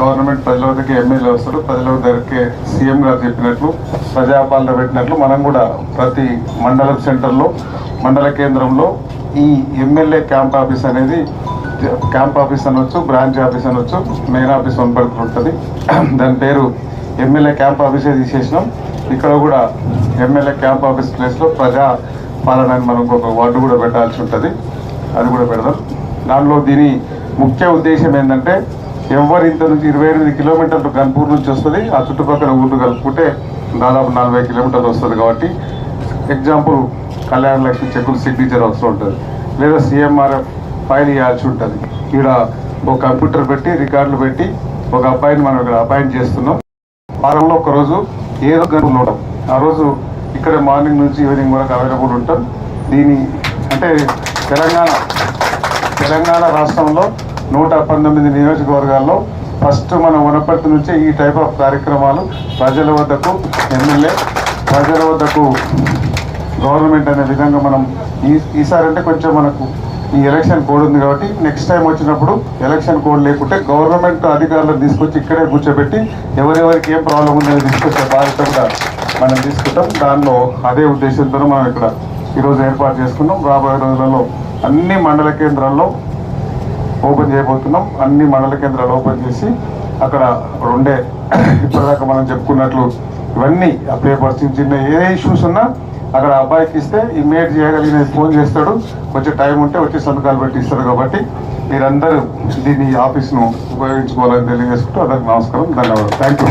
Government ప్రజల వద్దకే MLA వస్తారు, ప్రజల దగ్గరికి సీఎం గారు చెప్పినట్లు ప్రజాపాలన పెట్టినట్లు మనం కూడా ప్రతి మండలం సెంటర్లో మండల కేంద్రంలో ఈ ఎమ్మెల్యే క్యాంప్ ఆఫీస్ అనేది క్యాంప్ ఆఫీస్ అనొచ్చు, బ్రాంచ్ ఆఫీస్ అనొచ్చు, మెయిన్ ఆఫీస్ వనపర్తి ఉంటుంది. దాని పేరు ఎమ్మెల్యే క్యాంప్ ఆఫీసే తీసేసినాం. ఇక్కడ కూడా ఎమ్మెల్యే క్యాంప్ ఆఫీస్ ప్లేస్లో ప్రజా పాలన అని మనం ఒక వార్డు కూడా పెట్టాల్సి ఉంటుంది, అది కూడా పెడదాం. దానిలో దీని ముఖ్య ఉద్దేశం ఏంటంటే ఎవరు ఇంత నుంచి 28 కిలోమీటర్లు గన్పూర్ నుంచి వస్తుంది, ఆ చుట్టుపక్కల ఊళ్ళు కలుపుకుంటే దాదాపు 40 కిలోమీటర్లు వస్తుంది. కాబట్టి ఎగ్జాంపుల్ కళ్యాణ లక్ష్మి చెక్కులు సిగ్నేచర్ అవసరం ఉంటుంది, లేదా సీఎంఆర్ఎఫ్ ఫైల్ ఇవ్వాల్సి ఉంటుంది. ఇక్కడ ఒక కంప్యూటర్ పెట్టి రికార్డులు పెట్టి ఒక అబ్బాయిని మనం ఇక్కడ అపాయింట్ చేస్తున్నాం. వారంలో ఒకరోజు ఏదో గనులు ఉంటాం, ఆ రోజు ఇక్కడ మార్నింగ్ నుంచి ఈవినింగ్ వరకు అవైలబుల్ ఉంటాం. దీని అంటే తెలంగాణ రాష్ట్రంలో 119 నియోజకవర్గాల్లో ఫస్ట్ మన వనపర్తి నుంచి ఈ టైప్ ఆఫ్ కార్యక్రమాలు ప్రజల వద్దకు ఎమ్మెల్యే, ప్రజల వద్దకు గవర్నమెంట్ అనే విధంగా మనం ఈసారి అంటే కొంచెం మనకు ఈ ఎలక్షన్ కోడ్ ఉంది కాబట్టి నెక్స్ట్ టైం వచ్చినప్పుడు ఎలక్షన్ కోడ్ లేకుంటే గవర్నమెంట్ అధికారులను తీసుకొచ్చి ఇక్కడే కూర్చోబెట్టి ఎవరెవరికి ఏం ప్రాబ్లం ఉందో తీసుకొచ్చే బాధ్యత కూడా మనం తీసుకుంటాం. దానిలో అదే ఉద్దేశంతో మనం ఇక్కడ ఈరోజు ఏర్పాటు చేసుకున్నాం. రాబోయే రోజులలో అన్ని మండల కేంద్రాల్లో ఓపెన్ చేయబోతున్నాం. అన్ని మండల కేంద్రాలు ఓపెన్ చేసి అక్కడ ఉండే ఇప్పటిదాకా మనం చెప్పుకున్నట్లు ఇవన్నీ ఆ పేపర్స్ చిన్న చిన్న ఏ ఇష్యూస్ ఉన్నా అక్కడ అబ్బాయికి ఇస్తే ఇమ్మీడియట్ చేయగలిగిన ఫోన్ చేస్తాడు, కొంచెం టైం ఉంటే వచ్చి సంతకాలు పెట్టి ఇస్తారు. కాబట్టి మీరందరూ దీన్ని ఆఫీస్ను ఉపయోగించుకోవాలని తెలియజేసుకుంటూ అందరికి నమస్కారం, ధన్యవాదాలు. Thank you.